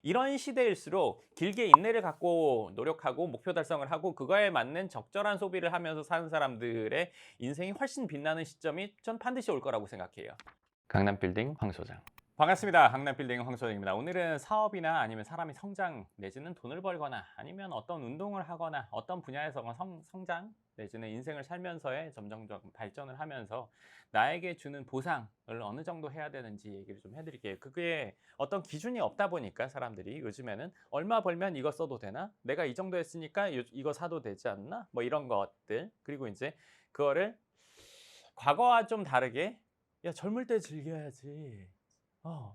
이런 시대일수록 길게 인내를 갖고 노력하고 목표 달성을 하고 그거에 맞는 적절한 소비를 하면서 사는 사람들의 인생이 훨씬 빛나는 시점이 전 반드시 올 거라고 생각해요. 강남빌딩 황 소장. 반갑습니다. 강남빌딩 황 소장입니다. 오늘은 사업이나 아니면 사람이 성장 내지는 돈을 벌거나 아니면 어떤 운동을 하거나 어떤 분야에서 성장 내지는 인생을 살면서의 점점점 발전을 하면서 나에게 주는 보상을 어느 정도 해야 되는지 얘기를 좀 해드릴게요. 그게 어떤 기준이 없다 보니까 사람들이 요즘에는 얼마 벌면 이거 써도 되나? 내가 이 정도 했으니까 이거 사도 되지 않나? 뭐 이런 것들. 그리고 이제 그거를 과거와 좀 다르게 야, 젊을 때 즐겨야지.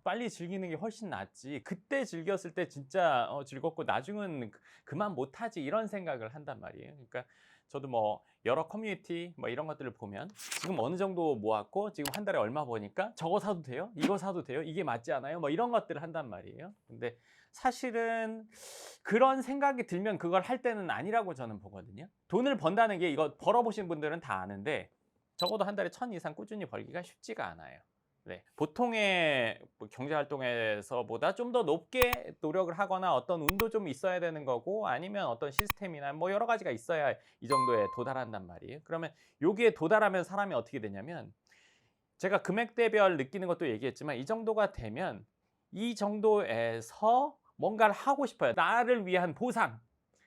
빨리 즐기는 게 훨씬 낫지. 그때 즐겼을 때 진짜 즐겁고 나중은 그만 못하지 이런 생각을 한단 말이에요. 그러니까 저도 뭐 여러 커뮤니티 뭐 이런 것들을 보면 지금 어느 정도 모았고 지금 한 달에 얼마 버니까 저거 사도 돼요? 이거 사도 돼요? 이게 맞지 않아요? 뭐 이런 것들을 한단 말이에요. 근데 사실은 그런 생각이 들면 그걸 할 때는 아니라고 저는 보거든요. 돈을 번다는 게 이거 벌어보신 분들은 다 아는데 적어도 한 달에 1,000 이상 꾸준히 벌기가 쉽지가 않아요. 네. 보통의 뭐 경제 활동에서보다 좀 더 높게 노력을 하거나 어떤 운도 좀 있어야 되는 거고 아니면 어떤 시스템이나 뭐 여러 가지가 있어야 이 정도에 도달한단 말이에요. 그러면 여기에 도달하면 사람이 어떻게 되냐면 제가 금액대별 느끼는 것도 얘기했지만 이 정도가 되면 이 정도에서 뭔가를 하고 싶어요. 나를 위한 보상.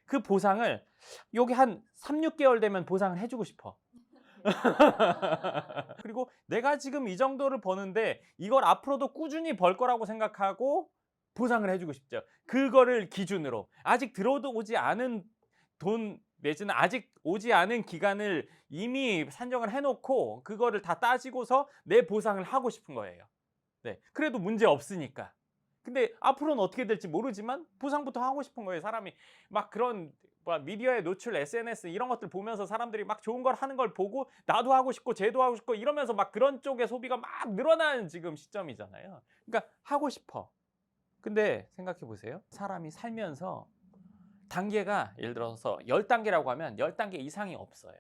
그 보상을 여기 한 3-6개월 되면 보상을 해 주고 싶어. 그리고 내가 지금 이 정도를 버는데 이걸 앞으로도 꾸준히 벌 거라고 생각하고 보상을 해 주고 싶죠. 그거를 기준으로 아직 들어오지 않은 돈 내지는 아직 오지 않은 기간을 이미 산정을 해 놓고 그거를 다 따지고서 내 보상을 하고 싶은 거예요. 네. 그래도 문제 없으니까. 근데 앞으로는 어떻게 될지 모르지만 보상부터 하고 싶은 거예요. 사람이 막 그런 뭐 미디어에 노출 SNS 이런 것들 보면서 사람들이 막 좋은 걸 하는 걸 보고 나도 하고 싶고 쟤도 하고 싶고 이러면서 막 그런 쪽의 소비가 막 늘어나는 지금 시점이잖아요. 그러니까 하고 싶어. 근데 생각해 보세요. 사람이 살면서 단계가 예를 들어서 10단계라고 하면 10단계 이상이 없어요.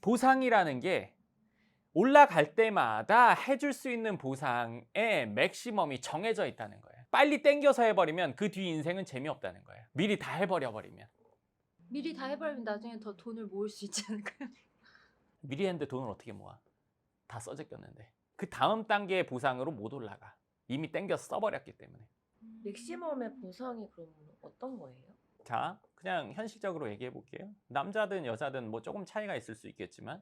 보상이라는 게 올라갈 때마다 해줄 수 있는 보상의 맥시멈이 정해져 있다는 거예요. 빨리 땡겨서 해버리면 그 뒤 인생은 재미없다는 거예요. 미리 다 해버려 버리면. 미리 다 해버리면 나중에 더 돈을 모을 수 있지 않을까요? 미리 했는데 돈을 어떻게 모아? 다 써제꼈는데. 그 다음 단계의 보상으로 못 올라가. 이미 땡겨서 써버렸기 때문에. 맥시멈의 보상이 그럼 어떤 거예요? 자, 그냥 현실적으로 얘기해 볼게요. 남자든 여자든 뭐 조금 차이가 있을 수 있겠지만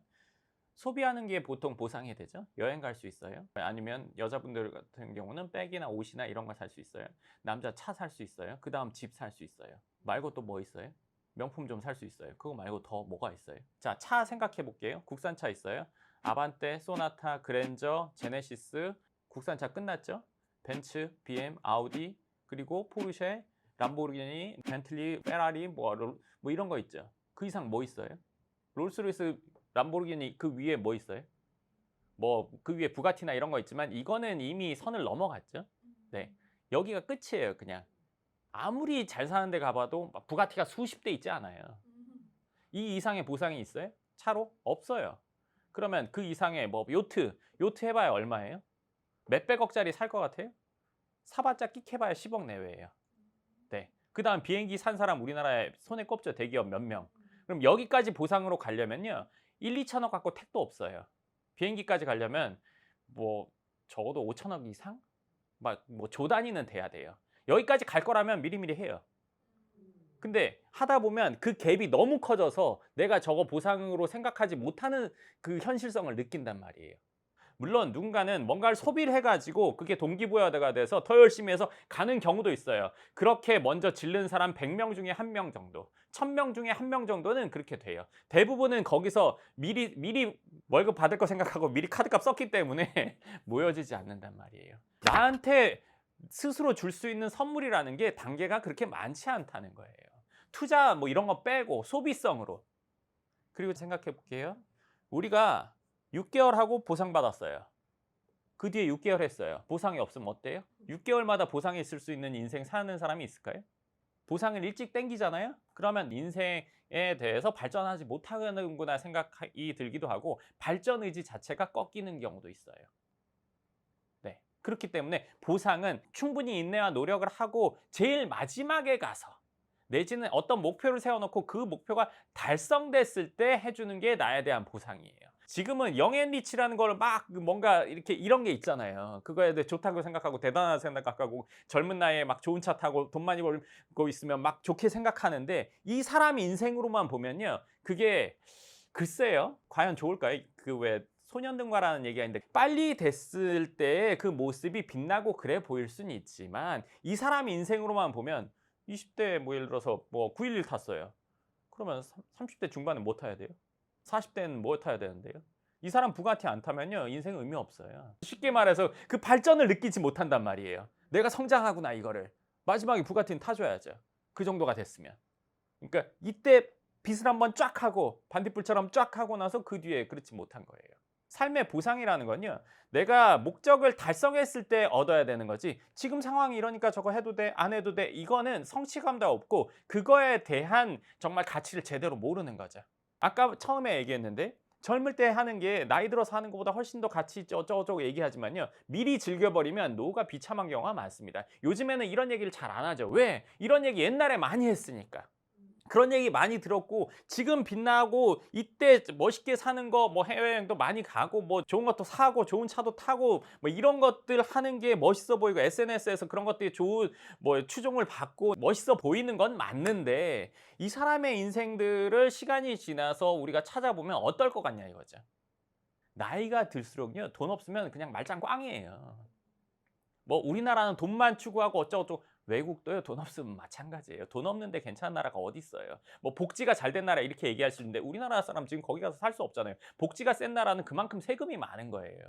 소비하는 게 보통 보상이 되죠. 여행 갈 수 있어요. 아니면 여자분들 같은 경우는 백이나 옷이나 이런 걸 살 수 있어요. 남자 차 살 수 있어요. 그다음 집 살 수 있어요. 말고 또 뭐 있어요? 명품 좀 살 수 있어요. 그거 말고 더 뭐가 있어요? 자, 차 생각해 볼게요. 국산차 있어요. 아반떼, 소나타, 그랜저, 제네시스. 국산차 끝났죠? 벤츠, BM, 아우디, 그리고 포르쉐, 람보르기니, 벤틀리, 페라리 뭐 이런 거 있죠. 그 이상 뭐 있어요? 롤스로이스, 람보르기니 그 위에 뭐 있어요? 뭐 그 위에 부가티나 이런 거 있지만 이거는 이미 선을 넘어갔죠. 네. 여기가 끝이에요, 그냥. 아무리 잘 사는 데 가봐도 막 부가티가 수십 대 있지 않아요. 이 이상의 보상이 있어요? 차로? 없어요. 그러면 그 이상의 뭐 요트 해봐야 얼마예요? 몇백억짜리 살 것 같아요? 사봤자 끽 해봐야 10억 내외예요. 네. 그 다음 비행기 산 사람 우리나라에 손에 꼽죠. 대기업 몇 명. 그럼 여기까지 보상으로 가려면요. 1-2천억 갖고 택도 없어요. 비행기까지 가려면 뭐 적어도 5천억 이상? 막 뭐 조 단위는 돼야 돼요. 여기까지 갈 거라면 미리미리 해요. 근데 하다 보면 그 갭이 너무 커져서 내가 저거 보상으로 생각하지 못하는 그 현실성을 느낀단 말이에요. 물론 누군가는 뭔가를 소비를 해가지고 그게 동기부여가 돼서 더 열심히 해서 가는 경우도 있어요. 그렇게 먼저 질른 사람 100명 중에 1명 정도, 1000명 중에 1명 정도는 그렇게 돼요. 대부분은 거기서 미리 월급 받을 거 생각하고 미리 카드값 썼기 때문에 모여지지 않는단 말이에요. 나한테 스스로 줄 수 있는 선물이라는 게 단계가 그렇게 많지 않다는 거예요. 투자 뭐 이런 거 빼고 소비성으로. 그리고 생각해 볼게요. 우리가 6개월 하고 보상받았어요. 그 뒤에 6개월 했어요. 보상이 없으면 어때요? 6개월마다 보상이 있을 수 있는 인생 사는 사람이 있을까요? 보상을 일찍 땡기잖아요? 그러면 인생에 대해서 발전하지 못하는구나 생각이 들기도 하고 발전 의지 자체가 꺾이는 경우도 있어요. 네. 그렇기 때문에 보상은 충분히 인내와 노력을 하고 제일 마지막에 가서 내지는 어떤 목표를 세워놓고 그 목표가 달성됐을 때 해주는 게 나에 대한 보상이에요. 지금은 영앤리치라는 걸 막 뭔가 이렇게 이런 게 있잖아요. 그거에 대해 좋다고 생각하고 대단하다고 생각하고 젊은 나이에 막 좋은 차 타고 돈 많이 벌고 있으면 막 좋게 생각하는데 이 사람 인생으로만 보면요. 그게 글쎄요. 과연 좋을까요? 그 왜 소년등과라는 얘기가 있는데 빨리 됐을 때 그 모습이 빛나고 그래 보일 수는 있지만 이 사람 인생으로만 보면 20대 뭐 예를 들어서 뭐 911 탔어요. 그러면 30대 중반에 뭐 타야 돼요? 40대는 뭐 타야 되는데요? 이 사람 부가티 안 타면요. 인생 의미 없어요. 쉽게 말해서 그 발전을 느끼지 못한단 말이에요. 내가 성장하구나 이거를. 마지막에 부가티는 타줘야죠. 그 정도가 됐으면. 그러니까 이때 빚을 한번 쫙 하고 반딧불처럼 쫙 하고 나서 그 뒤에 그렇지 못한 거예요. 삶의 보상이라는 건요. 내가 목적을 달성했을 때 얻어야 되는 거지 지금 상황이 이러니까 저거 해도 돼? 안 해도 돼? 이거는 성취감도 없고 그거에 대한 정말 가치를 제대로 모르는 거죠. 아까 처음에 얘기했는데 젊을 때 하는 게 나이 들어서 하는 것보다 훨씬 더 가치 있죠 어쩌고저쩌고 얘기하지만요. 미리 즐겨버리면 노후가 비참한 경우가 많습니다. 요즘에는 이런 얘기를 잘 안 하죠. 왜? 이런 얘기 옛날에 많이 했으니까. 그런 얘기 많이 들었고 지금 빛나고 이때 멋있게 사는 거 뭐 해외여행도 많이 가고 뭐 좋은 것도 사고 좋은 차도 타고 뭐 이런 것들 하는 게 멋있어 보이고 SNS에서 그런 것들이 좋은 뭐 추종을 받고 멋있어 보이는 건 맞는데 이 사람의 인생들을 시간이 지나서 우리가 찾아보면 어떨 것 같냐 이거죠. 나이가 들수록요 돈 없으면 그냥 말짱 꽝이에요. 뭐 우리나라는 돈만 추구하고 어쩌고저쩌고 외국도요 돈 없으면 마찬가지예요. 돈 없는데 괜찮은 나라가 어디 있어요. 뭐 복지가 잘 된 나라 이렇게 얘기할 수 있는데 우리나라 사람 지금 거기 가서 살 수 없잖아요. 복지가 센 나라는 그만큼 세금이 많은 거예요.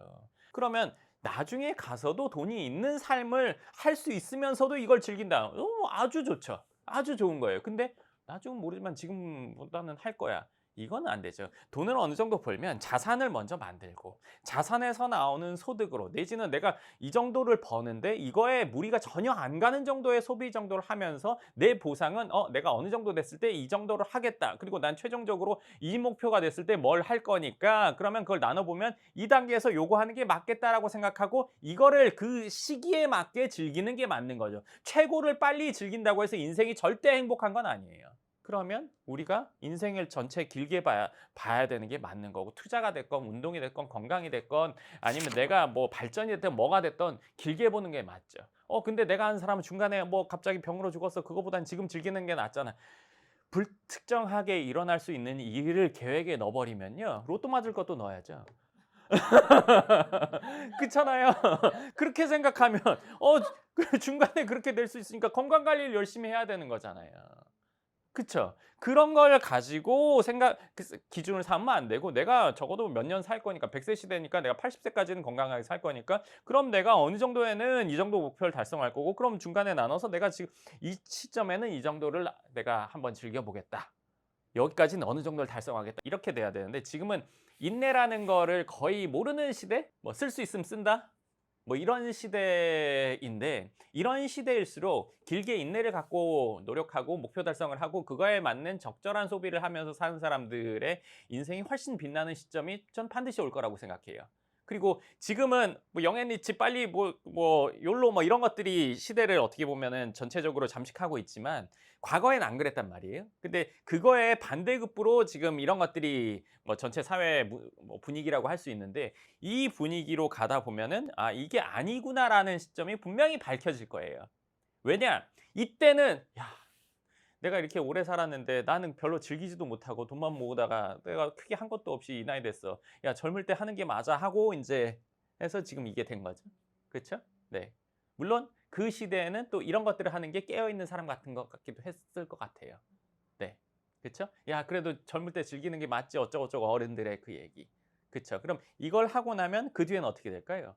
그러면 나중에 가서도 돈이 있는 삶을 할 수 있으면서도 이걸 즐긴다. 아주 좋죠. 아주 좋은 거예요. 근데 나중은 모르지만 지금보다는 할 거야. 이건 안 되죠. 돈을 어느 정도 벌면 자산을 먼저 만들고 자산에서 나오는 소득으로 내지는 내가 이 정도를 버는데 이거에 무리가 전혀 안 가는 정도의 소비 정도를 하면서 내 보상은 내가 어느 정도 됐을 때 이 정도를 하겠다. 그리고 난 최종적으로 이 목표가 됐을 때 뭘 할 거니까 그러면 그걸 나눠보면 이 단계에서 요거 하는 게 맞겠다라고 생각하고 이거를 그 시기에 맞게 즐기는 게 맞는 거죠. 최고를 빨리 즐긴다고 해서 인생이 절대 행복한 건 아니에요. 그러면 우리가 인생을 전체 길게 봐야 되는 게 맞는 거고 투자가 됐건 운동이 됐건 건강이 됐건 아니면 내가 뭐 발전이 됐든 뭐가 됐든 길게 보는 게 맞죠. 근데 내가 아는 사람은 중간에 뭐 갑자기 병으로 죽었어. 그거보단 지금 즐기는 게 낫잖아. 불특정하게 일어날 수 있는 일을 계획에 넣어버리면요. 로또 맞을 것도 넣어야죠. 그렇잖아요. 그렇게 생각하면 중간에 그렇게 될 수 있으니까 건강 관리를 열심히 해야 되는 거잖아요. 그쵸. 그런 걸 가지고 기준을 삼으면 안 되고 내가 적어도 몇 년 살 거니까 100세 시대니까 내가 80세까지는 건강하게 살 거니까 그럼 내가 어느 정도에는 이 정도 목표를 달성할 거고 그럼 중간에 나눠서 내가 지금 이 시점에는 이 정도를 내가 한번 즐겨보겠다. 여기까지는 어느 정도를 달성하겠다. 이렇게 돼야 되는데 지금은 인내라는 거를 거의 모르는 시대? 뭐 쓸 수 있으면 쓴다? 뭐 이런 시대인데 이런 시대일수록 길게 인내를 갖고 노력하고 목표 달성을 하고 그거에 맞는 적절한 소비를 하면서 사는 사람들의 인생이 훨씬 빛나는 시점이 전 반드시 올 거라고 생각해요. 그리고 지금은 뭐 영앤리치 빨리 욜로 뭐 이런 것들이 시대를 어떻게 보면은 전체적으로 잠식하고 있지만 과거엔 안 그랬단 말이에요. 근데 그거에 반대급부로 지금 이런 것들이 뭐 전체 사회 뭐 분위기라고 할 수 있는데 이 분위기로 가다 보면은 이게 아니구나라는 시점이 분명히 밝혀질 거예요. 왜냐? 이때는 내가 이렇게 오래 살았는데 나는 별로 즐기지도 못하고 돈만 모으다가 내가 크게 한 것도 없이 이 나이 됐어. 젊을 때 하는 게 맞아 하고 이제 해서 지금 이게 된 거죠. 그렇죠? 네. 물론 그 시대에는 또 이런 것들을 하는 게 깨어있는 사람 같은 것 같기도 했을 것 같아요. 네. 그렇죠? 그래도 젊을 때 즐기는 게 맞지 어쩌고저쩌고 어른들의 그 얘기. 그렇죠? 그럼 이걸 하고 나면 그 뒤에는 어떻게 될까요?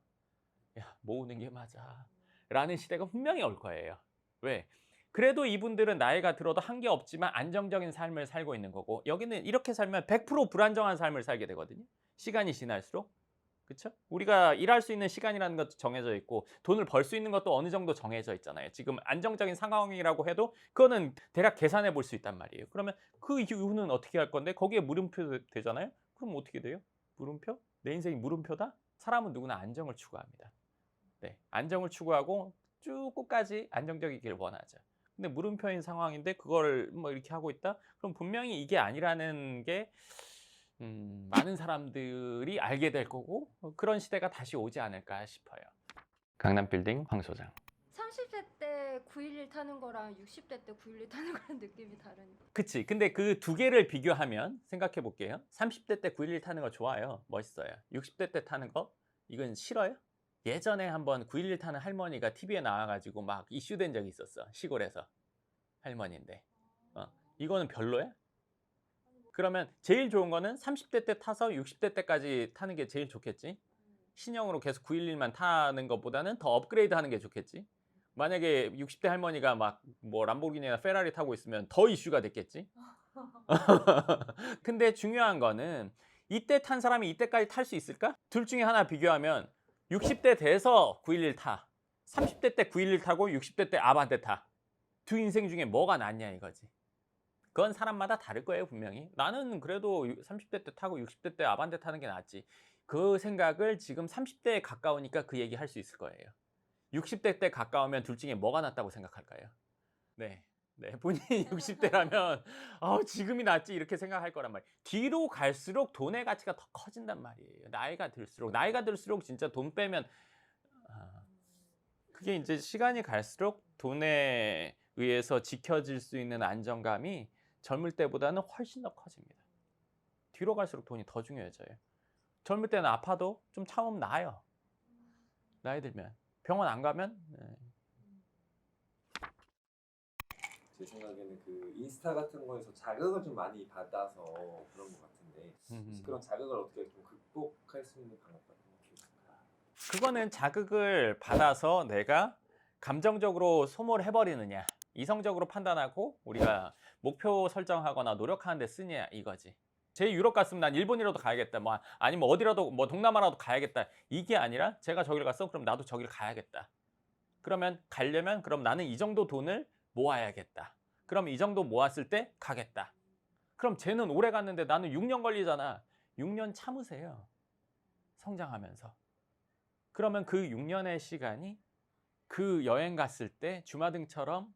모으는 게 맞아. 라는 시대가 분명히 올 거예요. 왜? 그래도 이분들은 나이가 들어도 한 게 없지만 안정적인 삶을 살고 있는 거고 여기는 이렇게 살면 100% 불안정한 삶을 살게 되거든요. 시간이 지날수록. 그렇죠? 우리가 일할 수 있는 시간이라는 것도 정해져 있고 돈을 벌 수 있는 것도 어느 정도 정해져 있잖아요. 지금 안정적인 상황이라고 해도 그거는 대략 계산해 볼 수 있단 말이에요. 그러면 그 이후는 어떻게 할 건데 거기에 물음표 되잖아요. 그럼 어떻게 돼요? 물음표? 내 인생이 물음표다? 사람은 누구나 안정을 추구합니다. 네, 안정을 추구하고 쭉 끝까지 안정적이길 원하죠. 근데 물음표인 상황인데 그걸 뭐 이렇게 하고 있다? 그럼 분명히 이게 아니라는 게 많은 사람들이 알게 될 거고 그런 시대가 다시 오지 않을까 싶어요. 강남빌딩 황 소장. 30대 때 911 타는 거랑 60대 때 911 타는 거랑 느낌이 다르니까. 그치. 근데 그 두 개를 비교하면 생각해 볼게요. 30대 때 911 타는 거 좋아요. 멋있어요. 60대 때 타는 거 이건 싫어요? 예전에 한번 911 타는 할머니가 TV에 나와가지고 막 이슈된 적이 있었어. 시골에서. 할머니인데. 이거는 별로야? 그러면 제일 좋은 거는 30대 때 타서 60대 때까지 타는 게 제일 좋겠지. 신형으로 계속 911만 타는 것보다는 더 업그레이드 하는 게 좋겠지. 만약에 60대 할머니가 막 뭐 람보르기니나 페라리 타고 있으면 더 이슈가 됐겠지. 근데 중요한 거는 이때 탄 사람이 이때까지 탈 수 있을까? 둘 중에 하나 비교하면 60대 돼서 911 타. 30대 때 911 타고 60대 때 아반떼 타. 두 인생 중에 뭐가 낫냐 이거지. 그건 사람마다 다를 거예요 분명히. 나는 그래도 30대 때 타고 60대 때 아반떼 타는 게 낫지. 그 생각을 지금 30대에 가까우니까 그 얘기 할 수 있을 거예요. 60대 때 가까우면 둘 중에 뭐가 낫다고 생각할까요? 네, 본인이 60대라면 지금이 낫지 이렇게 생각할 거란 말이에요. 뒤로 갈수록 돈의 가치가 더 커진단 말이에요. 나이가 들수록 진짜 돈 빼면 그게 이제 시간이 갈수록 돈에 의해서 지켜질 수 있는 안정감이 젊을 때보다는 훨씬 더 커집니다. 뒤로 갈수록 돈이 더 중요해져요. 젊을 때는 아파도 좀 참으면 나아요. 나이 들면 병원 안 가면 제 생각에는 그 인스타 같은 거에서 자극을 좀 많이 받아서 그런 것 같은데 혹시 그런 자극을 어떻게 좀 극복할 수 있는 방법 같은 게 있을까요? 그거는 자극을 받아서 내가 감정적으로 소모해버리느냐, 이성적으로 판단하고 우리가 목표 설정하거나 노력하는 데 쓰냐 이거지. 제 유럽 갔으면 난 일본이라도 가야겠다, 뭐 아니면 어디라도 뭐 동남아라도 가야겠다, 이게 아니라 제가 저기를 갔어, 그럼 나도 저기를 가야겠다. 그러면 가려면 그럼 나는 이 정도 돈을 모아야겠다. 그럼 이 정도 모았을 때 가겠다. 그럼 쟤는 오래 갔는데 나는 6년 걸리잖아. 6년 참으세요. 성장하면서. 그러면 그 6년의 시간이 그 여행 갔을 때 주마등처럼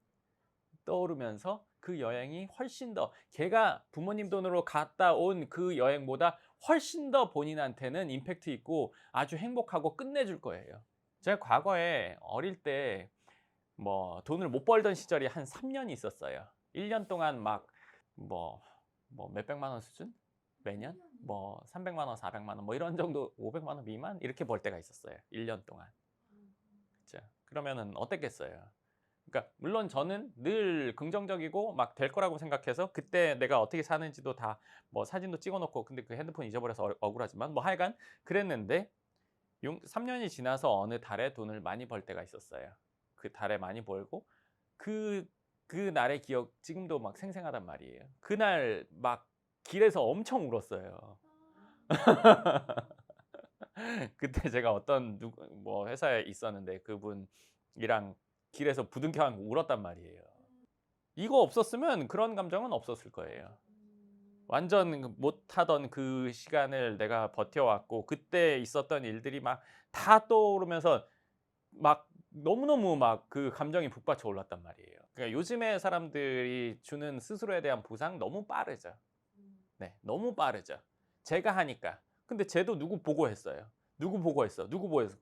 떠오르면서 그 여행이 훨씬 더 걔가 부모님 돈으로 갔다 온 그 여행보다 훨씬 더 본인한테는 임팩트 있고 아주 행복하고 끝내줄 거예요. 제가 과거에 어릴 때 뭐 돈을 못 벌던 시절이 한 3년이 있었어요. 1년 동안 막 뭐 몇백만 원 수준? 매년? 뭐 300만 원, 400만 원 뭐 이런 정도, 500만 원 미만 이렇게 벌 때가 있었어요. 1년 동안. 그렇죠? 그러면은 어땠겠어요? 그러니까 물론 저는 늘 긍정적이고 막 될 거라고 생각해서 그때 내가 어떻게 사는지도 다 뭐 사진도 찍어놓고, 근데 그 핸드폰 잊어버려서 억울하지만 뭐 하여간 그랬는데 3년이 지나서 어느 달에 돈을 많이 벌 때가 있었어요. 그 달에 많이 벌고 그 날의 기억 지금도 막 생생하단 말이에요. 그날 막 길에서 엄청 울었어요. 그때 제가 어떤 뭐 회사에 있었는데 그분이랑 길에서 부둥켜 안고 울었단 말이에요. 이거 없었으면 그런 감정은 없었을 거예요. 완전 못하던 그 시간을 내가 버텨왔고 그때 있었던 일들이 막 다 떠오르면서 막 너무너무 막 그 감정이 북받쳐 올랐단 말이에요. 그러니까 요즘의 사람들이 주는 스스로에 대한 보상 너무 빠르죠. 네, 너무 빠르죠. 제가 하니까. 근데 쟤도 누구 보고 했어요. 누구 보고 했어.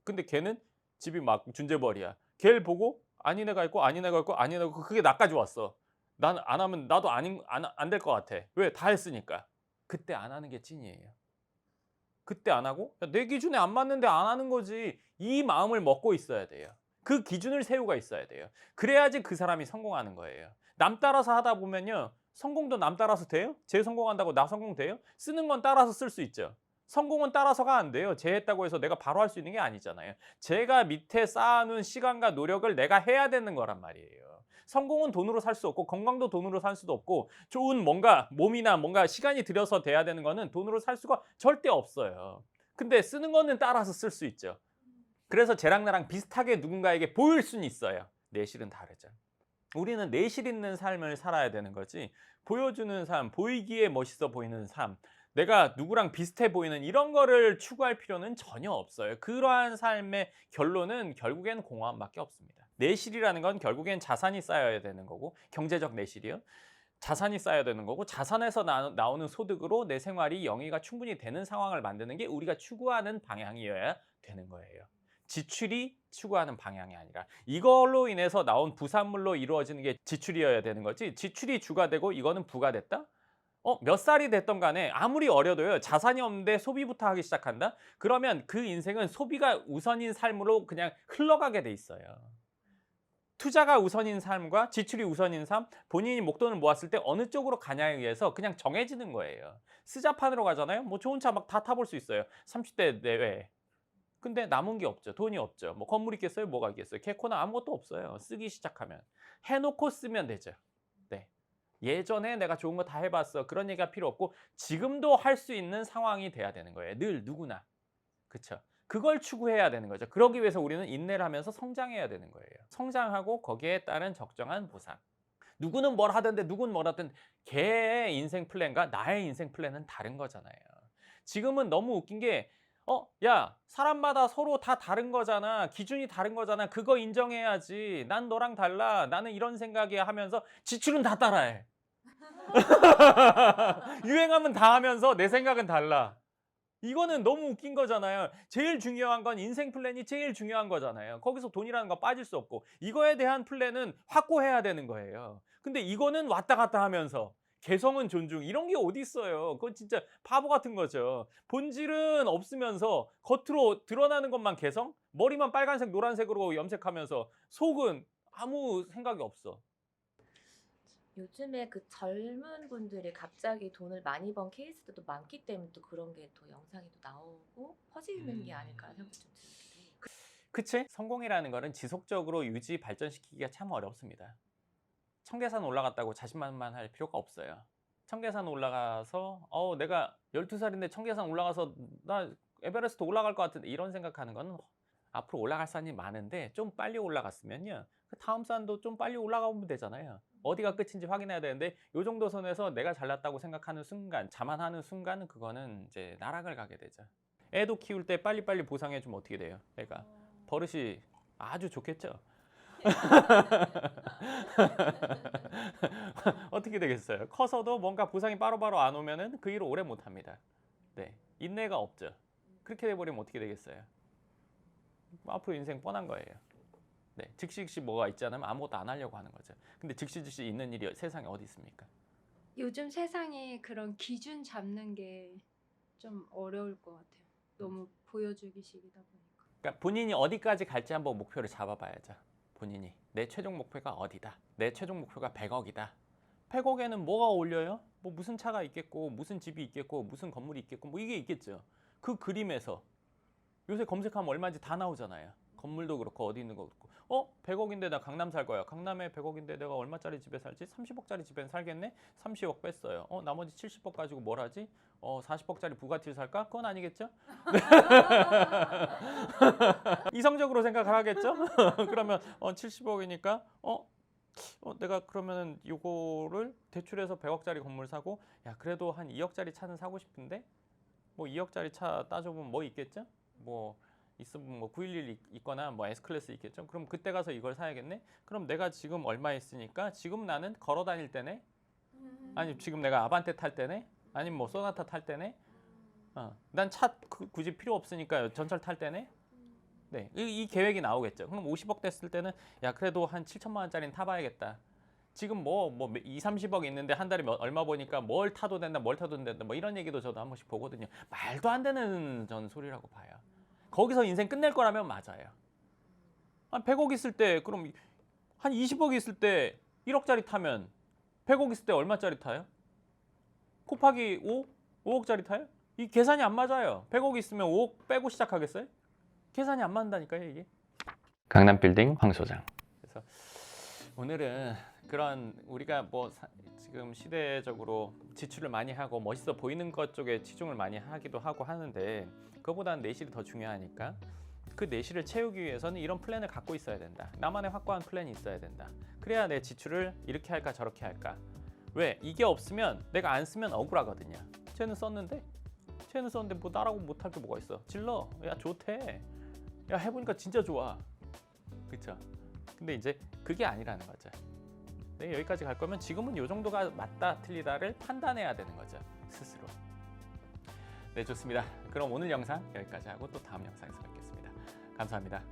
근데 걔는 집이 막 준재벌이야. 걔를 보고 아닌 애가 있고 아닌 애가 있고 아닌 애가 있고 그게 나까지 왔어. 난 안 하면 나도 안 될 것 같아. 왜? 다 했으니까. 그때 안 하는 게 찐이에요. 그때 안 하고 내 기준에 안 맞는데 안 하는 거지. 이 마음을 먹고 있어야 돼요. 그 기준을 세우고 있어야 돼요. 그래야지 그 사람이 성공하는 거예요. 남 따라서 하다 보면요. 성공도 남 따라서 돼요? 쟤 성공한다고 나 성공돼요? 쓰는 건 따라서 쓸 수 있죠. 성공은 따라서가 안 돼요. 쟤 했다고 해서 내가 바로 할 수 있는 게 아니잖아요. 제가 밑에 쌓아놓은 시간과 노력을 내가 해야 되는 거란 말이에요. 성공은 돈으로 살 수 없고 건강도 돈으로 살 수도 없고 좋은 뭔가 몸이나 뭔가 시간이 들여서 돼야 되는 거는 돈으로 살 수가 절대 없어요. 근데 쓰는 거는 따라서 쓸 수 있죠. 그래서 쟤랑 나랑 비슷하게 누군가에게 보일 수는 있어요. 내실은 다르죠. 우리는 내실 있는 삶을 살아야 되는 거지, 보여주는 삶, 보이기에 멋있어 보이는 삶, 내가 누구랑 비슷해 보이는 이런 거를 추구할 필요는 전혀 없어요. 그러한 삶의 결론은 결국엔 공허함밖에 없습니다. 내실이라는 건 결국엔 자산이 쌓여야 되는 거고, 경제적 내실이요. 자산이 쌓여야 되는 거고, 자산에서 나오는 소득으로 내 생활이 영위가 충분히 되는 상황을 만드는 게 우리가 추구하는 방향이어야 되는 거예요. 지출이 추구하는 방향이 아니라 이걸로 인해서 나온 부산물로 이루어지는 게 지출이어야 되는 거지, 지출이 주가 되고 이거는 부가 됐다? 몇 살이 됐던 간에 아무리 어려도요, 자산이 없는데 소비부터 하기 시작한다? 그러면 그 인생은 소비가 우선인 삶으로 그냥 흘러가게 돼 있어요. 투자가 우선인 삶과 지출이 우선인 삶, 본인이 목돈을 모았을 때 어느 쪽으로 가냐에 의해서 그냥 정해지는 거예요. 스자판으로 가잖아요. 뭐 좋은 차 막 다 타볼 수 있어요. 30대 내외. 근데 남은 게 없죠. 돈이 없죠. 뭐 건물 있겠어요? 뭐가 있겠어요? 개코나 아무것도 없어요. 쓰기 시작하면. 해놓고 쓰면 되죠. 네. 예전에 내가 좋은 거 다 해봤어. 그런 얘기가 필요 없고 지금도 할 수 있는 상황이 돼야 되는 거예요. 늘 누구나. 그렇죠? 그걸 추구해야 되는 거죠. 그러기 위해서 우리는 인내를 하면서 성장해야 되는 거예요. 성장하고 거기에 따른 적정한 보상. 누구는 뭘 하던데 누구는 뭘 하든 걔의 인생 플랜과 나의 인생 플랜은 다른 거잖아요. 지금은 너무 웃긴 게 야, 사람마다 서로 다 다른 거잖아. 기준이 다른 거잖아. 그거 인정해야지. 난 너랑 달라. 나는 이런 생각이야 하면서 지출은 다 따라해. 유행하면 다 하면서 내 생각은 달라. 이거는 너무 웃긴 거잖아요. 제일 중요한 건 인생 플랜이 제일 중요한 거잖아요. 거기서 돈이라는 거 빠질 수 없고 이거에 대한 플랜은 확고해야 되는 거예요. 근데 이거는 왔다 갔다 하면서 개성은 존중 이런 게 어디 있어요. 그건 진짜 바보 같은 거죠. 본질은 없으면서 겉으로 드러나는 것만 개성? 머리만 빨간색 노란색으로 염색하면서 속은 아무 생각이 없어. 요즘에 그 젊은 분들이 갑자기 돈을 많이 번 케이스들도 많기 때문에 또 그런 게 더 영상이 또 나오고 퍼지는 게 아닐까 생각이 좀 들기도 해요. 그치? 성공이라는 거는 지속적으로 유지 발전시키기가 참 어렵습니다. 청계산 올라갔다고 자신만만할 필요가 없어요. 청계산 올라가서 내가 12살인데 청계산 올라가서 나 에베레스트 올라갈 것 같은데 이런 생각하는 건 앞으로 올라갈 산이 많은데 좀 빨리 올라갔으면요, 그 다음 산도 좀 빨리 올라가면 되잖아요. 어디가 끝인지 확인해야 되는데 요 정도 선에서 내가 잘났다고 생각하는 순간, 자만하는 순간 그거는 이제 나락을 가게 되죠. 애도 키울 때 빨리빨리 보상해 주면 어떻게 돼요? 애가 버릇이 아주 좋겠죠. 어떻게 되겠어요? 커서도 뭔가 보상이 바로바로 안 오면은 그 일을 오래 못 합니다. 네, 인내가 없죠. 그렇게 돼버리면 어떻게 되겠어요? 앞으로 인생 뻔한 거예요. 네, 즉시 뭐가 있지 않으면 아무것도 안 하려고 하는 거죠. 근데 즉시 있는 일이 세상에 어디 있습니까? 요즘 세상에 그런 기준 잡는 게 좀 어려울 것 같아요. 너무 보여주기식이다 보니까. 그러니까 본인이 어디까지 갈지 한번 목표를 잡아봐야죠. 본인이 내 최종 목표가 어디다. 내 최종 목표가 100억이다. 100억에는 뭐가 어울려요? 뭐 무슨 차가 있겠고, 무슨 집이 있겠고, 무슨 건물이 있겠고, 뭐 이게 있겠죠. 그 그림에서 요새 검색하면 얼마인지 다 나오잖아요. 건물도 그렇고 어디 있는 거 그렇고. 100억인데 나 강남 살 거야. 강남에 100억인데 내가 얼마짜리 집에 살지? 30억짜리 집엔 살겠네? 30억 뺐어요. 나머지 70억 가지고 뭘 하지? 40억짜리 부가티를 살까? 그건 아니겠죠? 이성적으로 생각을 하겠죠? 그러면 70억이니까 내가 그러면은 요거를 대출해서 100억짜리 건물 사고, 야 그래도 한 2억짜리 차는 사고 싶은데 뭐 2억짜리 차 따져보면 뭐 있겠죠? 뭐 있으면 뭐 911 있거나 뭐 S클래스 있겠죠? 그럼 그때 가서 이걸 사야겠네? 그럼 내가 지금 얼마 있으니까 지금 나는 걸어 다닐 때네? 아니 지금 내가 아반떼 탈 때네? 아니면 뭐 소나타 탈 때네? 난 차 굳이 필요 없으니까 전철 탈 때네? 네, 이 계획이 나오겠죠. 그럼 50억 됐을 때는 야 그래도 한 7천만 원짜리는 타봐야겠다. 지금 뭐 2, 30억 있는데 한 달에 얼마 버니까 뭘 타도 된다, 뭘 타도 된다, 뭐 이런 얘기도 저도 한 번씩 보거든요. 말도 안 되는 전 소리라고 봐요. 거기서 인생 끝낼 거라면 맞아요. 한 100억 있을 때, 그럼 한 20억 있을 때 1억짜리 타면 100억 있을 때 얼마짜리 타요? 곱하기 5? 5억짜리 타요? 이 계산이 안 맞아요. 100억 있으면 5억 빼고 시작하겠어요? 계산이 안 맞는다니까요, 이게. 강남빌딩 황 소장. 그래서 오늘은 그런 우리가 뭐 지금 시대적으로 지출을 많이 하고 멋있어 보이는 것 쪽에 치중을 많이 하기도 하고 하는데, 그거보다는 내실이 더 중요하니까 그 내실을 채우기 위해서는 이런 플랜을 갖고 있어야 된다. 나만의 확고한 플랜이 있어야 된다. 그래야 내 지출을 이렇게 할까 저렇게 할까. 왜? 이게 없으면 내가 안 쓰면 억울하거든요. 쟤는 썼는데 뭐 나라고 못할 게 뭐가 있어. 질러. 야 좋대. 야 해보니까 진짜 좋아. 그쵸? 근데 이제 그게 아니라는 거죠. 네, 여기까지 갈 거면 지금은 이 정도가 맞다 틀리다를 판단해야 되는 거죠. 스스로. 네, 좋습니다. 그럼 오늘 영상 여기까지 하고 또 다음 영상에서 뵙겠습니다. 감사합니다.